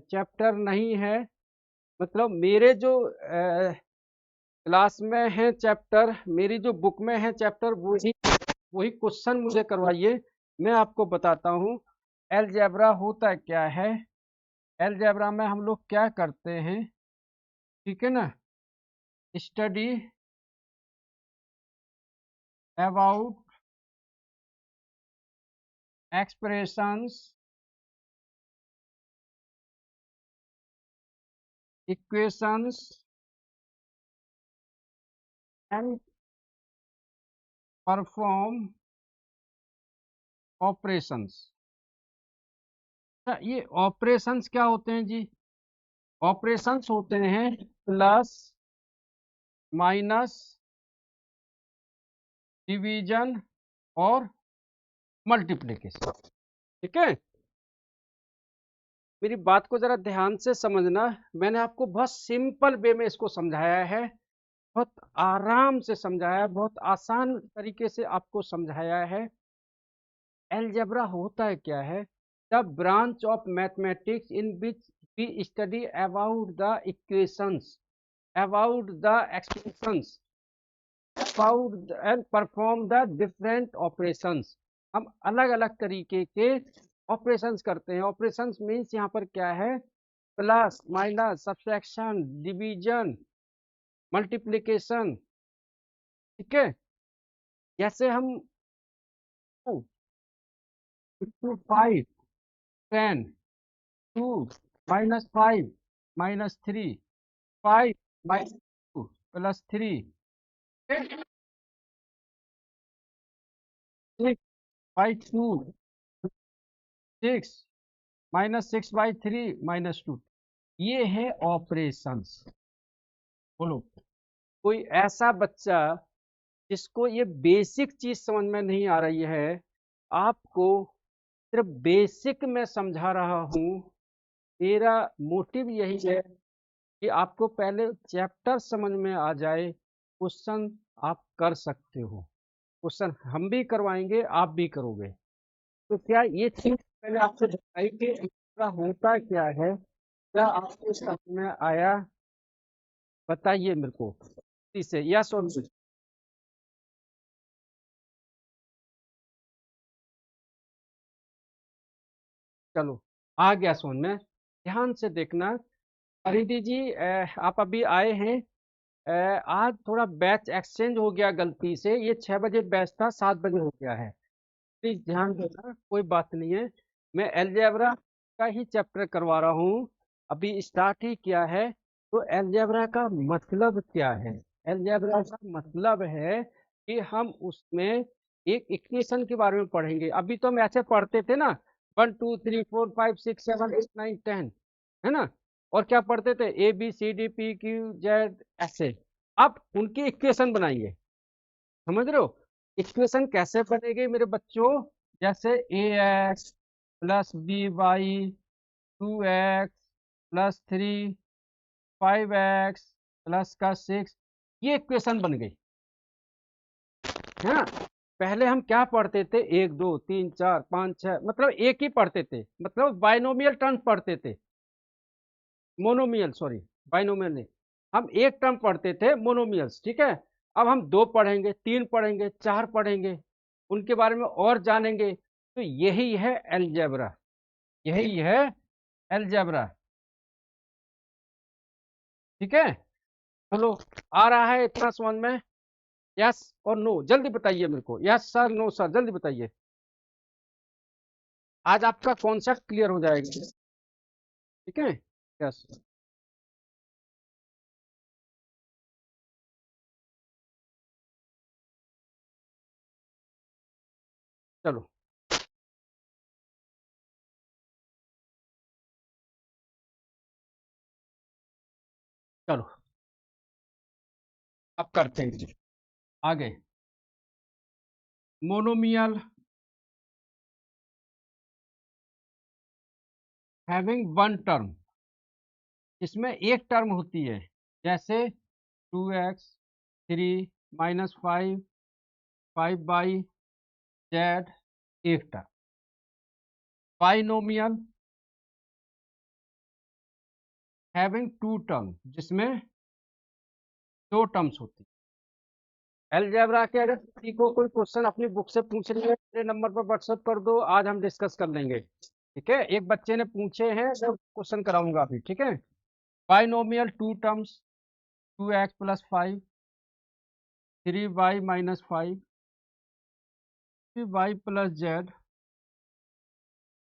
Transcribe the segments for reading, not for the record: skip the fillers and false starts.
Chapter नहीं है, मतलब मेरे जो क्लास में है चैप्टर, मेरी जो बुक में है चैप्टर, वही वही क्वेश्चन मुझे करवाइए। मैं आपको बताता हूँ अलजेब्रा होता क्या है। अलजेब्रा में हम लोग क्या करते हैं, ठीक है ना। Study about expressions, equations and perform operations. ये ऑपरेशंस क्या होते हैं जी? ऑपरेशंस होते हैं प्लस, माइनस, डिवीजन और मल्टीप्लिकेशन। ठीक है, मेरी बात को जरा ध्यान से समझना। मैंने आपको बहुत सिंपल वे में इसको समझाया है, बहुत आराम से समझाया है, बहुत आसान तरीके से आपको समझाया है। अलजेब्रा होता है क्या है? The branch of mathematics in which we study about the equations, about the expressions, about and perform the different operations. हम अलग अलग तरीके के ऑपरेशंस करते हैं। ऑपरेशंस मीन्स यहाँ पर क्या है? Plus, minus, subtraction, division, multiplication. ठीक है, जैसे हम 5, 10, 2, -5, -3, 5, -2, +3, 6/2, 6, -6/3, -2। ये है ऑपरेशंस। बोलो, कोई ऐसा बच्चा जिसको ये बेसिक चीज समझ में नहीं आ रही है, आपको सिर्फ बेसिक में समझा रहा हूँ। मेरा मोटिव यही है कि आपको पहले चैप्टर समझ में आ जाए, क्वेश्चन आप कर सकते हो। क्वेश्चन हम भी करवाएंगे, आप भी करोगे। तो क्या ये चीज मैंने आपसे बताई कि इसका होता क्या है? क्या आपको समझ में आया? बताइए मेरे को से यस और नो। चलो, आ गया समझ में। ध्यान से देखना। हरिदी जी, आप अभी आए हैं। आज थोड़ा बैच एक्सचेंज हो गया गलती से, ये 6 बजे बैच था, 7 बजे हो गया है। प्लीज ध्यान देना, कोई बात नहीं है। मैं अलजेब्रा का ही चैप्टर करवा रहा हूँ, अभी स्टार्ट ही किया है। तो अलजेब्रा का मतलब क्या है? अलजेब्रा का मतलब है कि हम उसमें एक इक्वेशन के बारे में पढ़ेंगे। अभी तो हम ऐसे पढ़ते थे ना, 1 2 3 4 5 6 7 8 9 10, है ना। और क्या पढ़ते थे? ABCD PQ Z ऐसे। अब उनकी इक्वेशन बनाएंगे, समझ रहे हो? इक्वेशन कैसे बनेगी मेरे बच्चों? जैसे AX + BY 2X + 3 5X +6, ये इक्वेशन बन गई है ना। पहले हम क्या पढ़ते थे? 1 2 3 4 5 6, मतलब एक ही पढ़ते थे, मतलब बाइनोमियल टर्म्स पढ़ते थे। मोनोमियल, सॉरी, बाइनोमियल नहीं। हम एक टर्म पढ़ते थे मोनोमियल्स, ठीक है। अब हम 2 पढ़ेंगे, 3 पढ़ेंगे, 4 पढ़ेंगे, उनके बारे में और जानेंगे। तो यही है अलजेब्रा, यही है अलजेब्रा। ठीक है, चलो, आ रहा है इतना समझ में? यस और नो जल्दी बताइए मेरे को, यस सर, नो सर, जल्दी बताइए। आज आपका कॉन्सेप्ट क्लियर हो जाएगा। ठीक है, यस। चलो, चलो, अब करते हैं जी आगे। मोनोमियल हैविंग वन टर्म, इसमें एक टर्म होती है। जैसे 2x 3 -5 5/z, एक term. Binomial having two term, जिसमें दो टर्म्स होती है। अलजेब्रा के अगर किसी को कोई क्वेश्चन अपनी बुक से पूछ रही है, मेरे नंबर पर व्हाट्सएप कर दो, आज हम डिस्कस कर लेंगे। ठीक है, एक बच्चे ने पूछे हैं, मैं क्वेश्चन कराऊंगा अभी। ठीक है, binomial two terms, 2x plus 5, 3y minus 5, 3y plus z,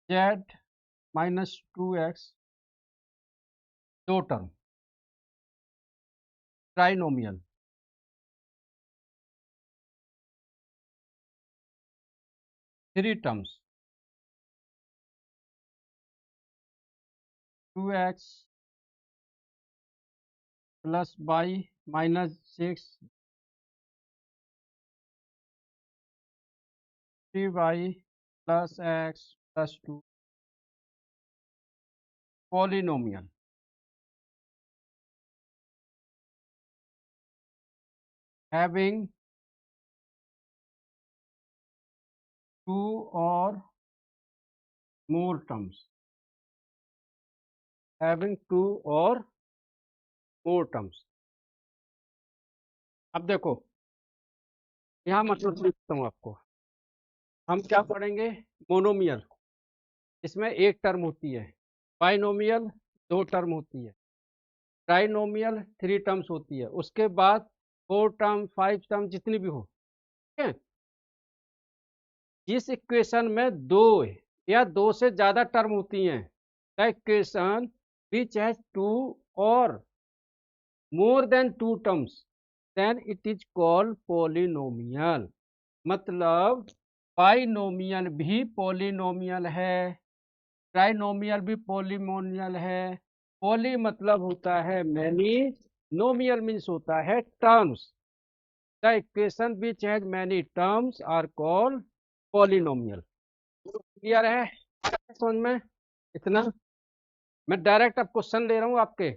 z minus 2x, दो टर्म, trinomial. Three terms, 2x plus y minus 6, 3y plus x plus 2, polynomial. Having two और मोर टर्म्स, हैविंग टू और more terms. अब देखो, यहाँ मतलब लिखता हूँ आपको, हम क्या पढ़ेंगे? मोनोमियल, इसमें एक टर्म होती है। बाइनोमियल, दो टर्म होती है। ट्राइनोमियल, थ्री टर्म्स होती है। उसके बाद फोर टर्म, फाइव टर्म, जितनी भी हो। ठीक है, जिस इक्वेशन में दो या दो से ज्यादा टर्म होती हैं, the equation which has two और more than two terms, then it is called polynomial. मतलब बाइनोमियल भी पॉलिनोमियल है, ट्राइनोमियल भी पॉलिनोमियल है। पॉली मतलब होता है मैनी, नोमियल मीन्स होता है terms. The equation which has many terms are called polynomial. Clear है समझ में? इतना मैं डायरेक्ट अब क्वेश्चन ले रहा हूँ आपके,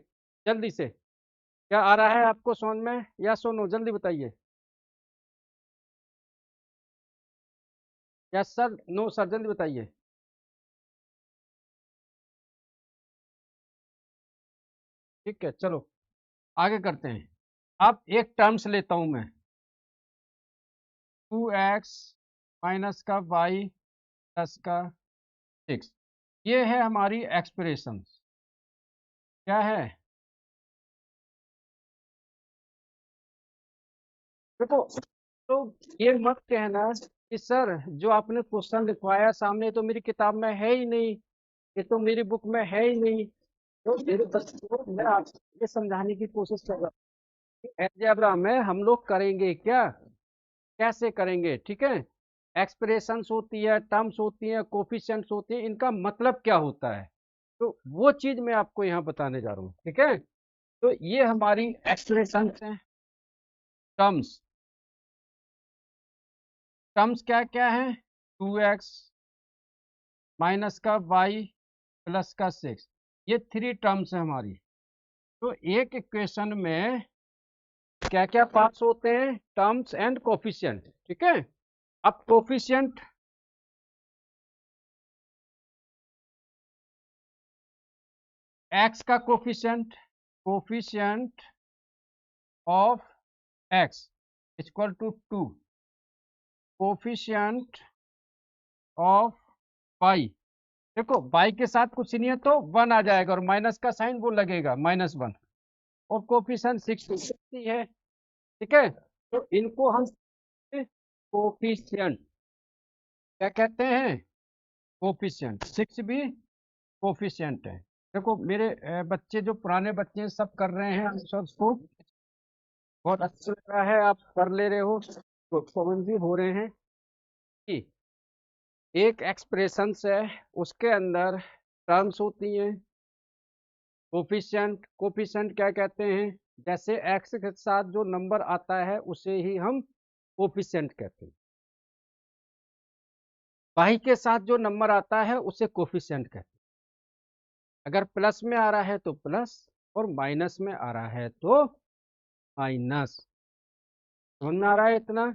जल्दी से। क्या आ रहा है आपको समझ में, या सुनो जल्दी बताइए। यस सर, नो सर, जल्दी बताइए। ठीक है, चलो आगे करते हैं। अब एक टर्म्स लेता हूं मैं, 2x माइनस का y प्लस का 6। ये है हमारी एक्सप्रेशन। क्या है? देखो, तो ये मत कहना कि सर जो आपने क्वेश्चन लिखवाया सामने तो मेरी किताब में है ही नहीं, ये तो मेरी बुक में है ही नहीं। तो मेरे बच्चों को मैं आपको ये समझाने की कोशिश कर रहा हूँ, अलजेब्रा में हम लोग करेंगे क्या, कैसे करेंगे। ठीक है, एक्सप्रेशंस होती है, टर्म्स होती हैं, कोफिशिएंट्स होती हैं, इनका मतलब क्या होता है, तो वो चीज मैं आपको यहाँ बताने जा रहा हूँ। ठीक है, तो ये हमारी एक्सप्रेशंस हैं। टर्म्स, टर्म्स क्या क्या है? 2x माइनस का y प्लस का 6, ये थ्री टर्म्स है हमारी। तो एक इक्वेशन में क्या क्या पार्ट्स होते हैं? Terms and coefficient. ठीक है, अब कोफिशिएंट, x का coefficient, coefficient of x equal to 2, coefficient of y, देखो y के साथ कुछ नहीं है तो 1 आ जाएगा, और माइनस का साइन वो लगेगा, -1। और कोफिशिएंट 6 है। ठीक है, तो इनको हम कोफिशिएंट क्या कहते हैं? कोफिशिएंट। 6 भी कोफिशिएंट है। देखो मेरे बच्चे जो पुराने बच्चे हैं सब कर रहे हैं आंसर्स को, बहुत अच्छा लग रहा है, आप कर ले रहे हो, तो समझ भी हो रहे हैं कि एक एक्सप्रेशन है, उसके अंदर टर्म्स होती हैं। कोफिशिएंट, कोफिशिएंट क्या कहते हैं? जैसे एक्स के साथ जो नंबर आता है उसे ही हम कोफिशिएंट कहते हैं। वाई के साथ जो नंबर आता है उसे कोफिशिएंट कहते हैं। अगर प्लस में आ रहा है तो प्लस, और माइनस में आ रहा है तो माइनस। समझ में आ रहा है इतना?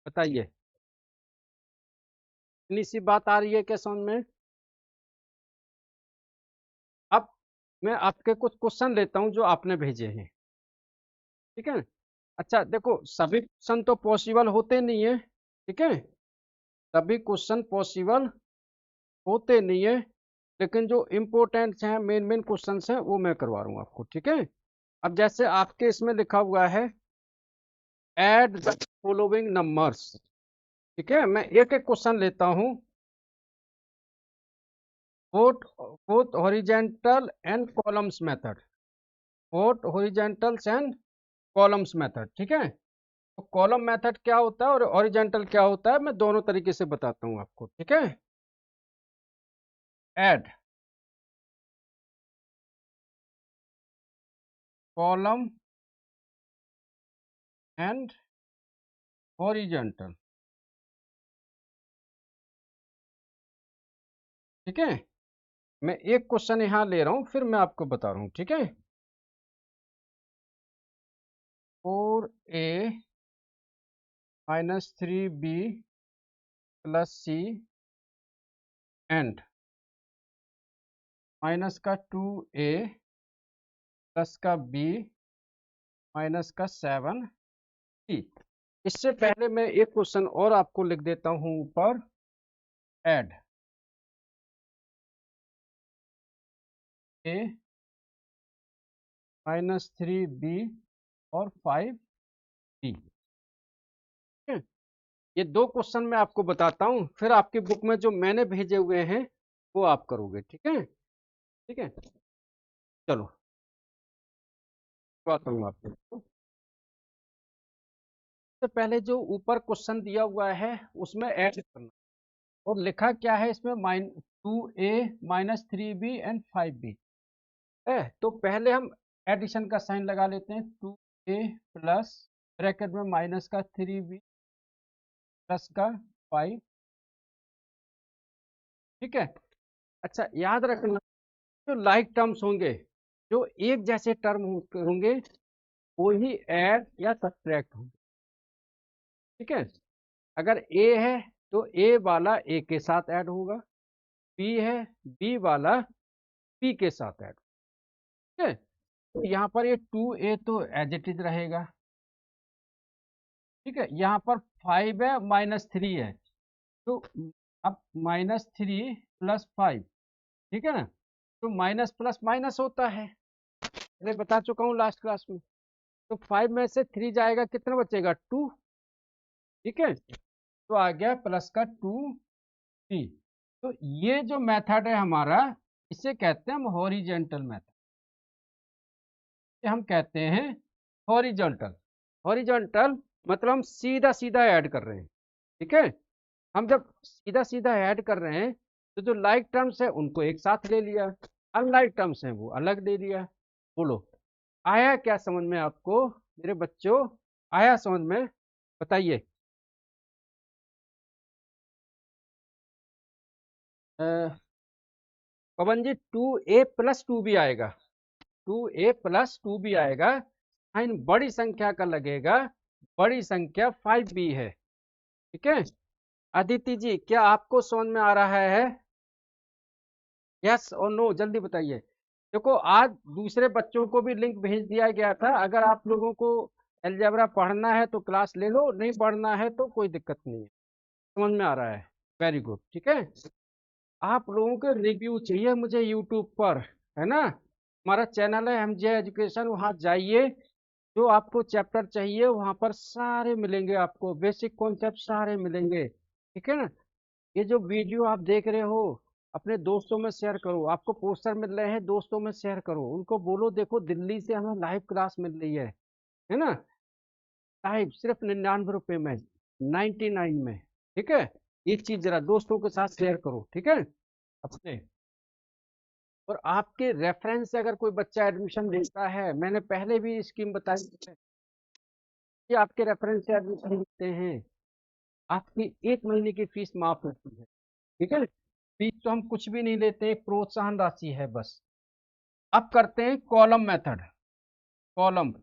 बताइए, इतनी सी बात आ रही है क्या समझ में? अब मैं आपके कुछ क्वेश्चन लेता हूं जो आपने भेजे हैं, ठीक है। अच्छा देखो, सभी क्वेश्चन तो पॉसिबल होते नहीं है, ठीक है, सभी क्वेश्चन पॉसिबल होते नहीं है, लेकिन जो इम्पोर्टेंट हैं, मेन मेन क्वेश्चन हैं, वो मैं करवा रहा हूँ आपको, ठीक है। अब जैसे आपके इसमें लिखा हुआ है ऐड द फॉलोइंग नंबर्स, ठीक है, मैं एक एक क्वेश्चन लेता हूँ। Both both horizontal and columns method, both horizontals and columns method, ठीक है। तो कॉलम मेथड क्या होता है और हॉरिजेंटल क्या होता है, मैं दोनों तरीके से बताता हूँ आपको, ठीक है। ऐड कॉलम एंड हॉरिजेंटल, ठीक है। मैं एक क्वेश्चन यहाँ ले रहा हूँ, फिर मैं आपको बता रहा हूँ, ठीक है। 4a minus 3b plus c and minus का 2a प्लस का b माइनस का 7c। इससे पहले मैं एक क्वेश्चन और आपको लिख देता हूँ ऊपर, ऐड a माइनस 3b और 5b, ठीक है। ये दो क्वेश्चन मैं आपको बताता हूँ, फिर आपकी बुक में जो मैंने भेजे हुए हैं वो आप करोगे, ठीक है, ठीक है। चलो बताता हूँ आपको। सबसे पहले जो ऊपर क्वेश्चन दिया हुआ है उसमें ऐड करना, और लिखा क्या है इसमें, 2a minus 3b and 5b है। तो पहले हम एडिशन का साइन लगा लेते हैं, 2a प्लस ब्रैकेट में माइनस का 3b प्लस का 5, ठीक है। अच्छा याद रखना, जो लाइक टर्म्स होंगे, जो एक जैसे टर्म होंगे, वो ही ऐड या सब्ट्रैक्ट होंगे, ठीक है। अगर ए है तो ए वाला ए के साथ ऐड होगा, बी है बी वाला बी के साथ ऐड, ठीक है। तो यहाँ पर ये 2a तो एज इट इज रहेगा, ठीक है। यहाँ पर 5 है माइनस 3 है, तो अब माइनस 3 प्लस 5, ठीक है ना। तो माइनस प्लस माइनस होता है, अरे बता चुका हूँ लास्ट क्लास में। तो 5 में से 3 जाएगा, कितना बचेगा, 2, ठीक है। तो आ गया प्लस का 2b। तो ये जो मेथड है हमारा, इसे कहते हैं हम हॉरिजेंटल मेथड, हम कहते हैं हॉरिजॉन्टल। हॉरिजॉन्टल मतलब हम सीधा सीधा ऐड कर रहे हैं, ठीक है। हम जब सीधा सीधा ऐड कर रहे हैं तो जो लाइक टर्म्स है उनको एक साथ ले लिया, अनलाइक टर्म्स हैं वो अलग दे दिया। बोलो आया क्या समझ में आपको मेरे बच्चों, आया समझ में, बताइए। पवन जी 2a प्लस 2b आएगा, 2a प्लस 2b आएगा, साइन बड़ी संख्या का लगेगा, बड़ी संख्या 5b है, ठीक है। अदिति जी क्या आपको समझ में आ रहा है, यस और नो जल्दी बताइए। देखो आज दूसरे बच्चों को भी लिंक भेज दिया गया था, अगर आप लोगों को अलजेब्रा पढ़ना है तो क्लास ले लो, नहीं पढ़ना है तो कोई दिक्कत नहीं है। समझ में आ रहा है, वेरी गुड, ठीक है। आप लोगों के रिव्यू चाहिए मुझे यूट्यूब पर, है ना। हमारा चैनल है एमजे एजुकेशन, वहाँ जाइए, जो आपको चैप्टर चाहिए वहाँ पर सारे मिलेंगे, आपको बेसिक कॉन्सेप्ट सारे मिलेंगे, ठीक है ना। ये जो वीडियो आप देख रहे हो अपने दोस्तों में शेयर करो, आपको पोस्टर मिल रहे हैं दोस्तों में शेयर करो, उनको बोलो देखो दिल्ली से हमें लाइव क्लास मिल रही है ना, लाइव सिर्फ 99 रुपए में, 99 में, ठीक है। ये चीज जरा दोस्तों के साथ शेयर करो, ठीक है अपने। और आपके रेफरेंस से अगर कोई बच्चा एडमिशन लेता है, मैंने पहले भी स्कीम बताई है कि आपके रेफरेंस से एडमिशन लेते हैं, आपकी 1 महीने की फीस माफ होती है, ठीक है। फीस तो हम कुछ भी नहीं लेते, एक प्रोत्साहन राशि है बस। अब करते हैं कॉलम मेथड, कॉलम।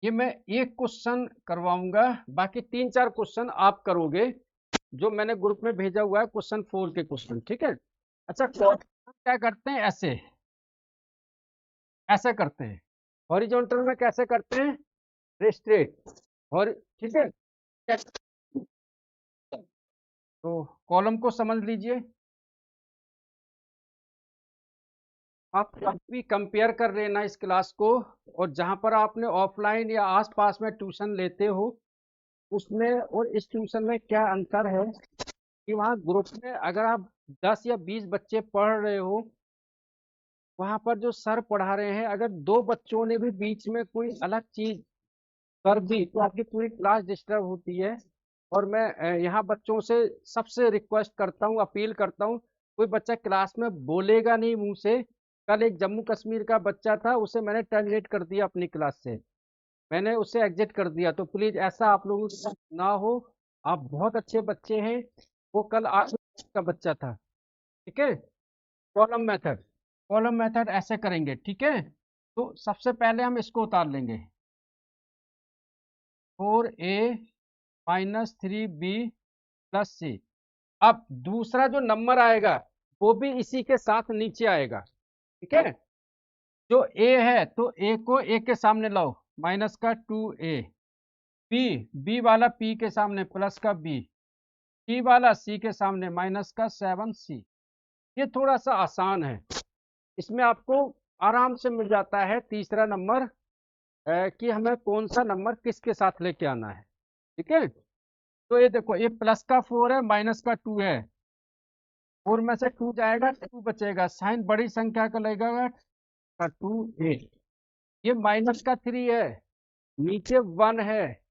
ये मैं एक क्वेश्चन करवाऊंगा, बाकी 3-4 क्वेश्चन आप करोगे, जो मैंने ग्रुप में भेजा हुआ है क्वेश्चन 4 के क्वेश्चन, ठीक है। अच्छा, क्या करते हैं, ऐसे ऐसे करते हैं, हॉरिजॉन्टल में कैसे करते हैं, स्ट्रेट, और ठीक है। तो कॉलम को समझ लीजिए, आप कभी कंपेयर कर लेना इस क्लास को, और जहां पर आपने ऑफलाइन या आसपास में ट्यूशन लेते हो उसमें और इस ट्यूशन में क्या अंतर है, कि वहाँ ग्रुप में अगर आप 10 या 20 बच्चे पढ़ रहे हो, वहां पर जो सर पढ़ा रहे हैं, अगर दो बच्चों ने भी बीच में कोई अलग चीज कर दी तो आपकी पूरी क्लास डिस्टर्ब होती है। और मैं यहाँ बच्चों से सबसे रिक्वेस्ट करता हूँ, अपील करता हूँ, कोई बच्चा क्लास में बोलेगा नहीं मुंह से। कल एक जम्मू कश्मीर का बच्चा था, उसे मैंने टर्मिनेट कर दिया अपनी क्लास से, मैंने उसे एग्जिट कर दिया। तो प्लीज ऐसा आप लोगों के साथ ना हो, आप बहुत अच्छे बच्चे हैं। वो कल का बच्चा था, ठीक है। कॉलम मेथड, कॉलम मेथड ऐसे करेंगे, ठीक है। तो सबसे पहले हम इसको उतार लेंगे, 4a-3b+c। अब दूसरा जो नंबर आएगा वो भी इसी के साथ नीचे आएगा, ठीक है। जो a है तो a को a के सामने लाओ, माइनस का 2a, b वाला p के सामने प्लस का b, c वाला c के सामने माइनस का 7c। ये थोड़ा सा आसान है, इसमें आपको आराम से मिल जाता है तीसरा नंबर, कि हमें कौन सा नंबर किसके साथ लेके आना है, ठीक है। तो ये देखो, ये प्लस का 4 है, माइनस का 2 है, 4 में से 2 जाएगा, 2 बचेगा, साइन बड़ी संख्या का लगेगा, का 2a। ये माइनस का 3 है, नीचे 1 है,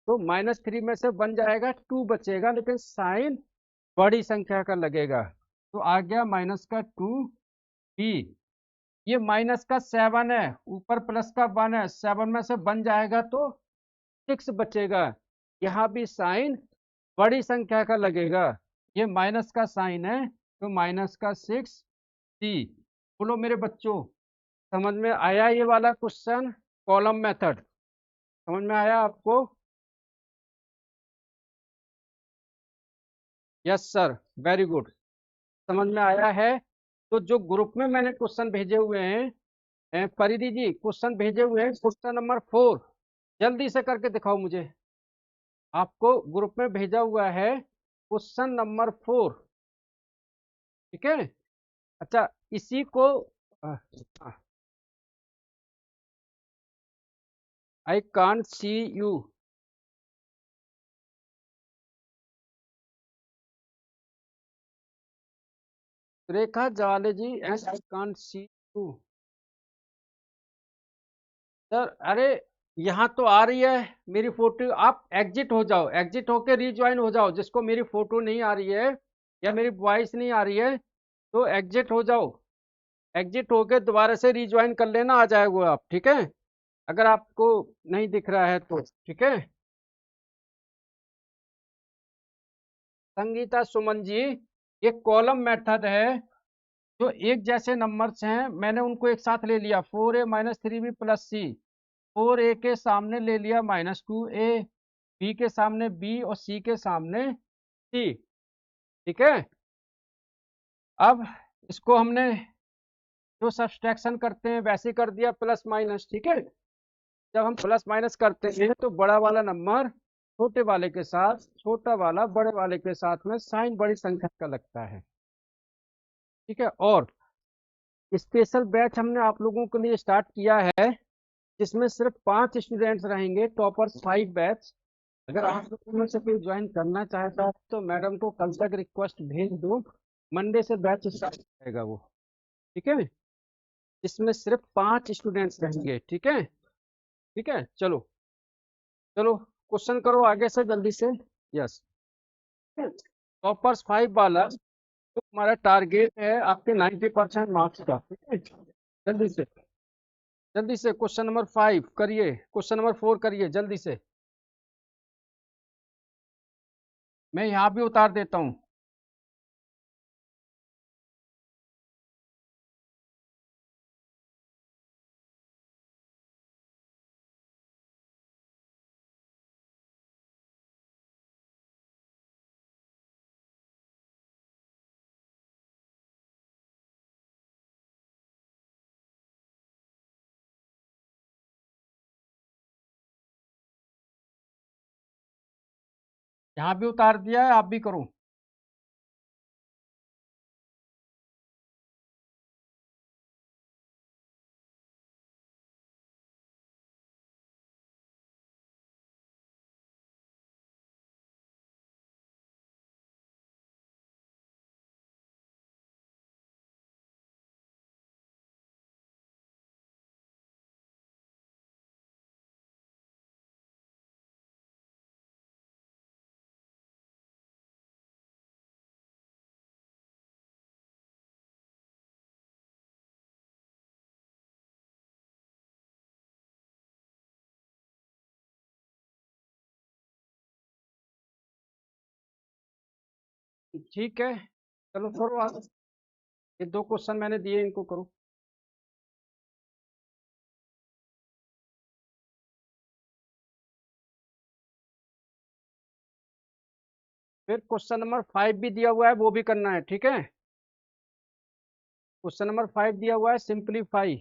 तो -3 में से 1 जाएगा, 2 बचेगा, लेकिन साइन बड़ी संख्या का लगेगा, तो आ गया माइनस का 2b। ये माइनस का 7 है, ऊपर प्लस का 1 है, 7 में से 1 जाएगा तो 6 बचेगा, यहाँ भी साइन बड़ी संख्या का लगेगा, ये माइनस का साइन है, तो माइनस का 6c। बोलो मेरे बच्चों, समझ में आया ये वाला क्वेश्चन, कॉलम मेथड समझ में आया आपको? यस सर, वेरी गुड, समझ में आया है। तो जो ग्रुप में मैंने क्वेश्चन भेजे हुए हैं, परिधि जी क्वेश्चन भेजे हुए हैं, क्वेश्चन नंबर 4 जल्दी से करके दिखाओ मुझे। आपको ग्रुप में भेजा हुआ है क्वेश्चन नंबर 4, ठीक है। अच्छा, इसी को आई can't see you, Rekha Jale ji, and I can't see you. Sir अरे, यहाँ तो आ रही है मेरी फोटो, आप एग्जिट हो जाओ, एग्जिट होके रीज्वाइन हो जाओ, जिसको मेरी फोटो नहीं आ रही है या मेरी वॉइस नहीं आ रही है तो एग्जिट हो जाओ, एग्जिट होके दोबारा से रीज्वाइन कर लेना, आ जाएगा आप, ठीक है। अगर आपको नहीं दिख रहा है तो, ठीक है। संगीता सुमन जी, ये कॉलम मेथड है, जो एक जैसे नंबर्स हैं मैंने उनको एक साथ ले लिया, 4a-3b+c, 4a के सामने ले लिया -2a, b के सामने b और c के सामने c, ठीक है। अब इसको हमने जो सब्सट्रैक्शन करते हैं वैसे कर दिया, प्लस माइनस, ठीक है। जब हम प्लस माइनस करते हैं तो बड़ा वाला नंबर छोटे वाले के साथ, छोटा वाला बड़े वाले के साथ में साइन बड़ी संख्या का लगता है, ठीक है। और स्पेशल बैच हमने आप लोगों के लिए स्टार्ट किया है, जिसमें सिर्फ 5 स्टूडेंट्स रहेंगे, टॉपर्स 5 बैच। अगर आप लोगों में से कोई ज्वाइन करना चाहता है तो मैडम को कल तक रिक्वेस्ट भेज दो, मंडे से बैच स्टार्ट करेगा वो, ठीक है। इसमें सिर्फ 5 स्टूडेंट्स रहेंगे, ठीक है, ठीक है। चलो चलो, क्वेश्चन करो आगे से जल्दी से। यस, टॉपर्स 5 वाला तो हमारा टारगेट है आपके 90% मार्क्स का, ठीक है। जल्दी से, जल्दी से क्वेश्चन नंबर 5 करिए, क्वेश्चन नंबर 4 करिए जल्दी से, मैं यहाँ भी उतार देता हूँ। यहाँ भी उतार दिया है, आप भी करो। ठीक है, चलो करो आप। ये 2 क्वेश्चन मैंने दिए, इनको करो। फिर क्वेश्चन नंबर 5 भी दिया हुआ है, वो भी करना है, ठीक है। क्वेश्चन नंबर 5 दिया हुआ है, सिंपलीफाई।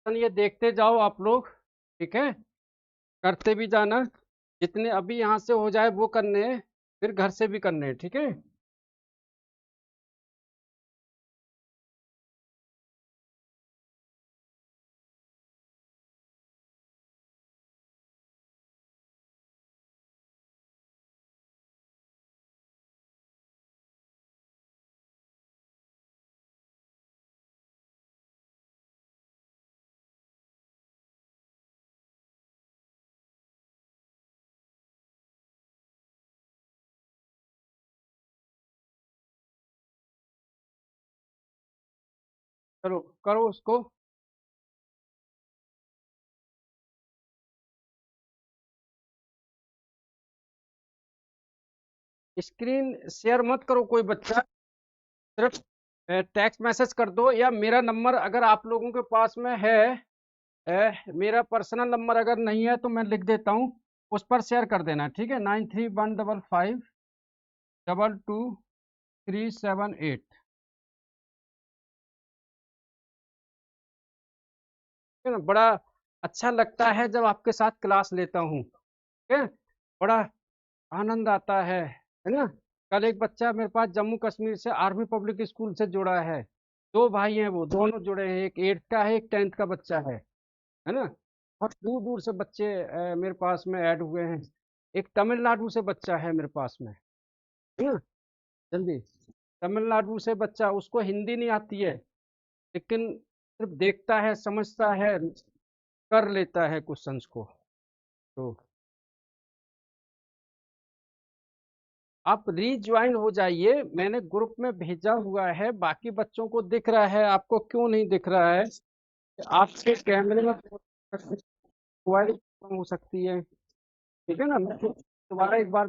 ये देखते जाओ आप लोग, ठीक है, करते भी जाना। जितने अभी यहाँ से हो जाए वो करने हैं, फिर घर से भी करने हैं, ठीक है। चलो करो उसको। स्क्रीन शेयर मत करो कोई बच्चा, सिर्फ टेक्स्ट मैसेज कर दो, या मेरा नंबर अगर आप लोगों के पास में है, मेरा पर्सनल नंबर अगर नहीं है तो मैं लिख देता हूँ, उस पर शेयर कर देना, ठीक है। 9315522378। है ना, बड़ा अच्छा लगता है जब आपके साथ क्लास लेता हूँ, ठीक है। बड़ा आनंद आता है ना। कल एक बच्चा मेरे पास जम्मू कश्मीर से आर्मी पब्लिक स्कूल से जुड़ा है। 2 भाई हैं, वो दोनों जुड़े हैं, एक 8th का है, एक 10th का बच्चा है ना। बहुत दूर दूर से बच्चे मेरे पास में ऐड हुए हैं। एक तमिलनाडु से बच्चा है मेरे पास में, है ना। जल्दी, तमिलनाडु से बच्चा, उसको हिंदी नहीं आती है, लेकिन सिर्फ देखता है, समझता है, कर लेता है क्वेश्चंस को। तो आप रीज्वाइन हो जाइए, मैंने ग्रुप में भेजा हुआ है, बाकी बच्चों को दिख रहा है, आपको क्यों नहीं दिख रहा है? आपके कैमरे में क्वालिटी कम हो सकती है। ठीक है ना, मैं दोबारा एक बार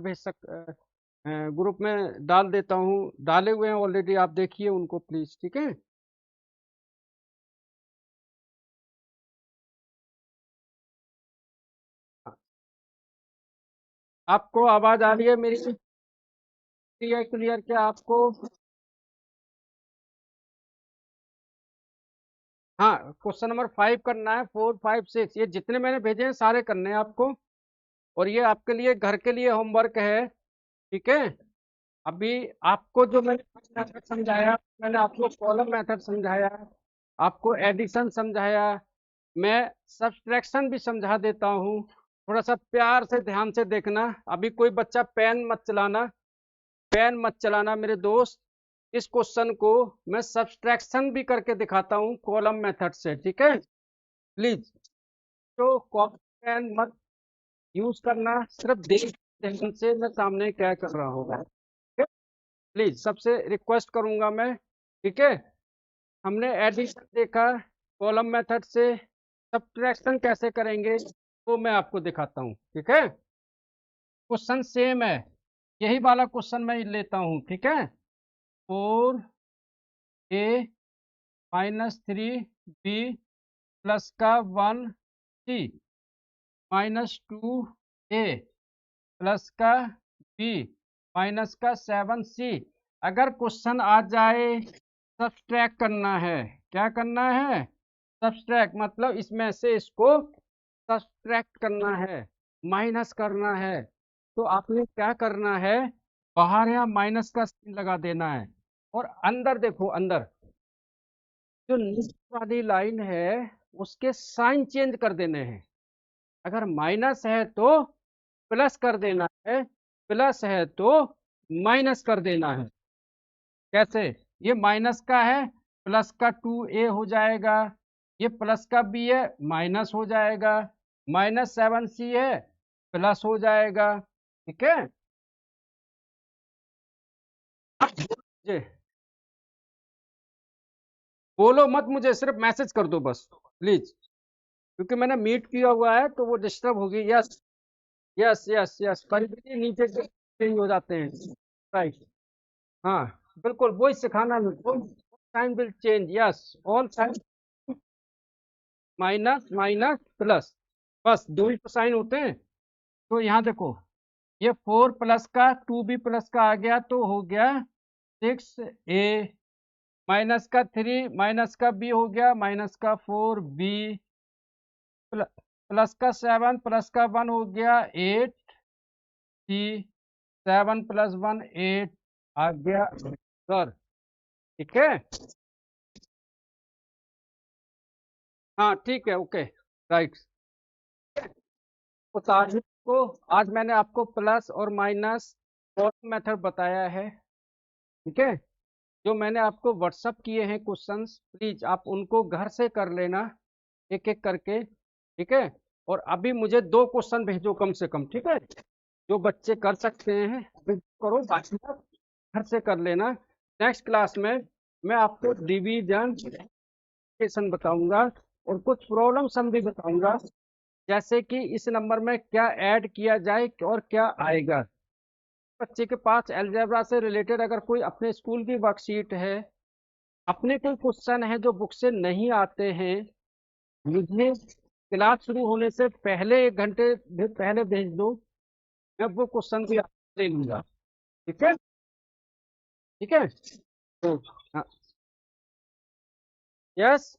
ग्रुप में डाल देता हूँ, डाले हुए हैं ऑलरेडी, आप देखिए उनको प्लीज, ठीक है। आपको आवाज आ रही है मेरी, क्लियर क्लियर, क्या आपको? हाँ, क्वेश्चन नंबर 5 करना है, 4 5 6, ये जितने मैंने भेजे हैं सारे करने हैं आपको। और ये आपके लिए घर के लिए होमवर्क है, ठीक है। अभी आपको जो मैंने मेथड समझाया, मैंने आपको कॉलम मेथड समझाया, आपको एडिशन समझाया, मैं सब्सट्रैक्शन भी समझा देता हूँ। थोड़ा सा प्यार से ध्यान से देखना। अभी कोई बच्चा पेन मत चलाना, पेन मत चलाना मेरे दोस्त। इस क्वेश्चन को मैं सब्सट्रैक्शन भी करके दिखाता हूँ कॉलम मेथड से, ठीक है। प्लीज, तो कॉपी पेन मत यूज करना, सिर्फ देख ध्यान से मैं सामने क्या कर रहा हूँ। प्लीज सबसे रिक्वेस्ट करूंगा मैं, ठीक है। हमने एडिशन देखा कॉलम मेथड से, सब्ट्रैक्शन कैसे करेंगे वो मैं आपको दिखाता हूँ, ठीक है। क्वेश्चन सेम है, यही वाला क्वेश्चन मैं लेता हूँ, ठीक है। 4a-3b प्लस का 1c -2a प्लस का b माइनस का 7c। अगर क्वेश्चन आ जाए सब्सट्रैक्ट करना है, क्या करना है? सब्सट्रैक्ट मतलब इसमें से इसको सब्सट्रैक्ट करना है, माइनस करना है। तो आपने क्या करना है, बाहर यहाँ माइनस का साइन लगा देना है, और अंदर देखो, अंदर जो नीचे वाली लाइन है उसके साइन चेंज कर देने हैं। अगर माइनस है तो प्लस कर देना है, प्लस है तो माइनस कर देना है। कैसे? ये माइनस का है, प्लस का 2a हो जाएगा, ये प्लस का b है, माइनस हो जाएगा, -7c है, प्लस हो जाएगा, ठीक है। जी, बोलो मत, मुझे सिर्फ मैसेज कर दो बस, प्लीज, क्योंकि मैंने मीट किया हुआ है तो वो डिस्टर्ब होगी। यस, यस, यस, यस, परिधि नीचे से चेंज हो जाते हैं, राइट। हाँ, बिल्कुल वही सिखाना, sign will change, yes, all sign, minus minus plus, बस दो ही तो साइन होते हैं। तो यहाँ देखो, ये 4 प्लस का 2b प्लस का आ गया तो हो गया 6a, माइनस का 3 माइनस का b हो गया माइनस का 4b, प्लस का 7 प्लस का 1 हो गया 8c, 7 प्लस 1 8 आ गया सर, ठीक है। हाँ ठीक है, ओके, राइट। तो आज मैंने आपको प्लस और माइनस मेथड बताया है, ठीक है। जो मैंने आपको व्हाट्सअप किए हैं क्वेश्चंस, प्लीज आप उनको घर से कर लेना, एक एक करके, ठीक है। और अभी मुझे 2 क्वेश्चन भेजो कम से कम, ठीक है। जो बच्चे कर सकते हैं अभी करो, बाकी आप घर से कर लेना। नेक्स्ट क्लास में मैं आपको डिवीजन बताऊंगा और कुछ प्रॉब्लम सम भी बताऊंगा, जैसे कि इस नंबर में क्या ऐड किया जाए और क्या आएगा। बच्चे के पास अलजेब्रा से रिलेटेड अगर कोई अपने स्कूल की वर्कशीट है, अपने कोई क्वेश्चन है जो बुक से नहीं आते हैं, मुझे क्लास शुरू होने से पहले 1 घंटे पहले भेज दो, मैं वो क्वेश्चन भी आपसे ले लूंगा, ठीक है। ठीक है, तो यस,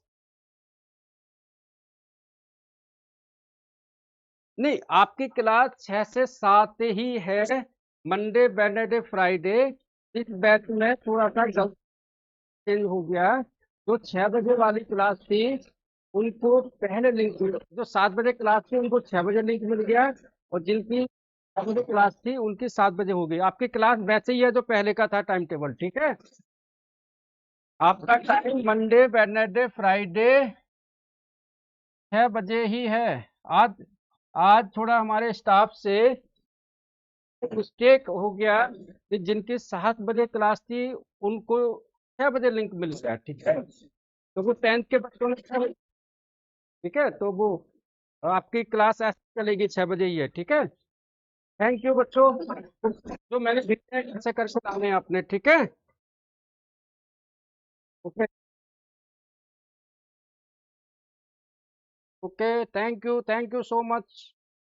नहीं आपकी क्लास 6 से 7 ही है, मंडे वेडनेसडे फ्राइडे। इस बैच में थोड़ा सा गलत चेंज हो गया, जो 6 बजे वाली क्लास थी उनको पहले लिंक, जो 7 बजे क्लास थी उनको 6 बजे लिंक मिल गया, और जिनकी 6 बजे क्लास थी उनकी 7 बजे हो गई। आपकी क्लास वैसे ही है जो पहले का था टाइम टेबल, ठीक है। आपका टाइम मंडे वेडनेसडे फ्राइडे 6 बजे ही है। आज आज थोड़ा हमारे स्टाफ से मिस्टेक हो गया कि जिनकी 7 बजे क्लास थी उनको 6 बजे लिंक मिल गया, ठीक है। तो वो 10th के बच्चों ने ठीक है, तो वो आपकी क्लास ऐसे चलेगी 6 बजे ही है, ठीक है। थैंक यू बच्चों, जो मैंने भेजा है कैसे करके डाले हैं आपने, ठीक है। Okay, okay, thank you so much.